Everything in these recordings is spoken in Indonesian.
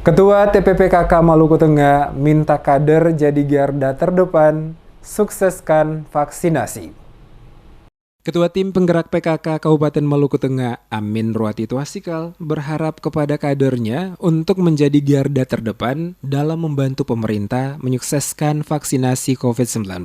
Ketua TPPKK Maluku Tengah minta kader jadi garda terdepan, sukseskan vaksinasi. Ketua Tim Penggerak PKK Kabupaten Maluku Tengah, Amin Ruwati Twasikal, berharap kepada kadernya untuk menjadi garda terdepan dalam membantu pemerintah menyukseskan vaksinasi COVID-19.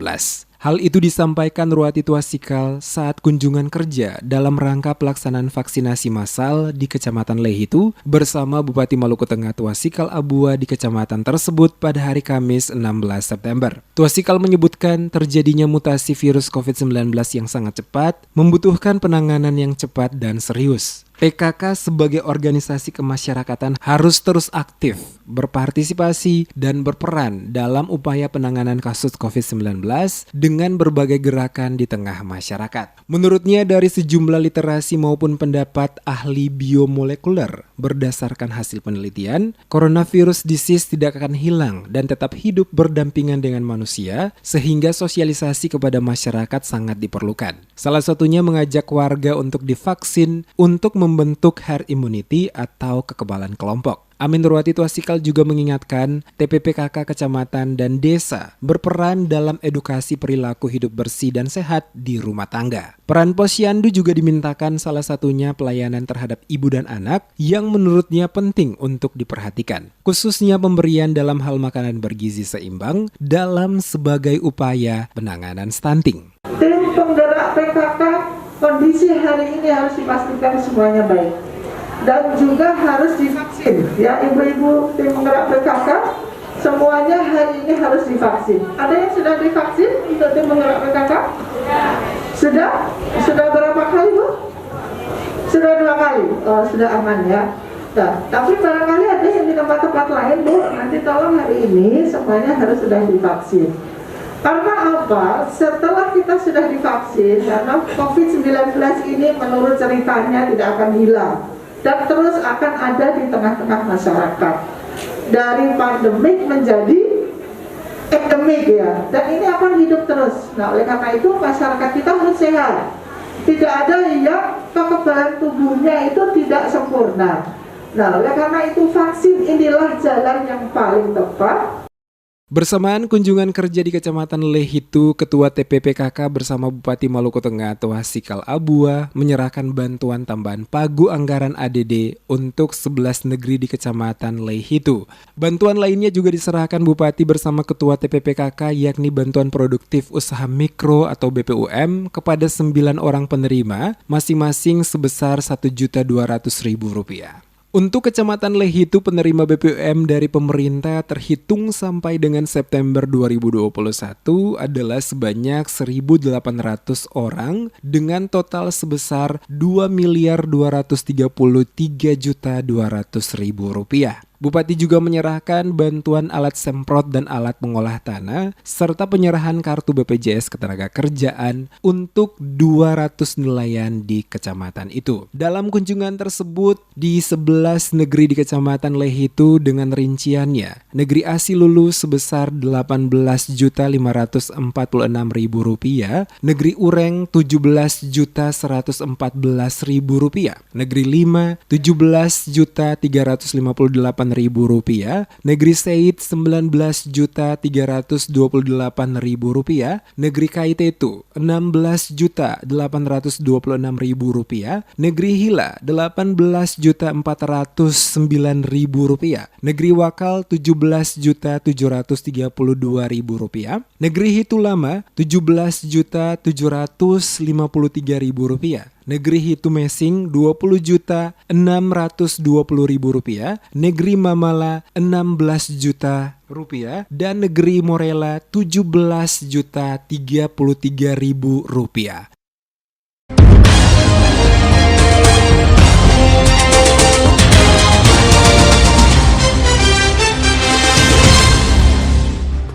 Hal itu disampaikan Ruwati Twasikal saat kunjungan kerja dalam rangka pelaksanaan vaksinasi massal di Kecamatan Lehitu bersama Bupati Maluku Tengah Twasikal Abua di kecamatan tersebut pada hari Kamis 16 September. Twasikal menyebutkan terjadinya mutasi virus COVID-19 yang sangat cepat membutuhkan penanganan yang cepat dan serius. PKK sebagai organisasi kemasyarakatan harus terus aktif, berpartisipasi, dan berperan dalam upaya penanganan kasus COVID-19 dengan berbagai gerakan di tengah masyarakat. Menurutnya dari sejumlah literasi maupun pendapat ahli biomolekuler, berdasarkan hasil penelitian, coronavirus disease tidak akan hilang dan tetap hidup berdampingan dengan manusia, sehingga sosialisasi kepada masyarakat sangat diperlukan. Salah satunya mengajak warga untuk divaksin untuk membentuk herd immunity atau kekebalan kelompok. Amin Ruwati Twasikal juga mengingatkan TPPKK kecamatan dan desa berperan dalam edukasi perilaku hidup bersih dan sehat di rumah tangga. Peran Posyandu juga dimintakan, salah satunya pelayanan terhadap ibu dan anak yang menurutnya penting untuk diperhatikan, khususnya pemberian dalam hal makanan bergizi seimbang dalam sebagai upaya penanganan stunting. Tim penggerak PKK kondisi hari ini harus dipastikan semuanya baik. Dan juga harus divaksin, ya ibu-ibu tim penggerak PKK semuanya hari ini harus divaksin. Ada yang sudah divaksin untuk tim penggerak PKK? Sudah? Sudah berapa kali Bu? Sudah 2 kali. Oh, sudah aman ya. Nah, tapi barangkali ada yang di tempat-tempat lain Bu, nanti tolong hari ini semuanya harus sudah divaksin. Karena apa? Setelah kita sudah divaksin, karena COVID-19 ini menurut ceritanya tidak akan hilang dan terus akan ada di tengah-tengah masyarakat. Dari pandemik menjadi endemik ya, dan ini akan hidup terus. Nah, oleh karena itu masyarakat kita harus sehat. Tidak ada yang kekebalan tubuhnya itu tidak sempurna. Nah, oleh karena itu vaksin inilah jalan yang paling tepat. Bersamaan kunjungan kerja di Kecamatan Lehitu, Ketua TPPKK bersama Bupati Maluku Tengah Twasikal Abua menyerahkan bantuan tambahan pagu anggaran ADD untuk 11 negeri di Kecamatan Lehitu. Bantuan lainnya juga diserahkan Bupati bersama Ketua TPPKK, yakni bantuan produktif usaha mikro atau BPUM kepada 9 orang penerima, masing-masing sebesar Rp1.200.000. Untuk Kecamatan Lehitu, penerima BPUM dari pemerintah terhitung sampai dengan September 2021 adalah sebanyak 1.800 orang dengan total sebesar Rp2.233.200.000. Bupati juga menyerahkan bantuan alat semprot dan alat pengolah tanah, serta penyerahan kartu BPJS Ketenagakerjaan untuk 200 nelayan di kecamatan itu. Dalam kunjungan tersebut, di 11 negeri di Kecamatan Lehitu dengan rinciannya, negeri Asilulu sebesar Rp18.546.000, negeri Ureng Rp17.114.000, negeri Lima Rp17.358.000, negeri Said Rp19.328.000, negeri Kaitetu Rp16.826.000, negeri Hila Rp18.409.000, negeri Wakal Rp17.732.000, negeri Hitulama Rp17.753.000, negeri Hitumesing Rp20.620.000, negeri Mamala Rp16.000.000, dan negeri Morela Rp17.033.000.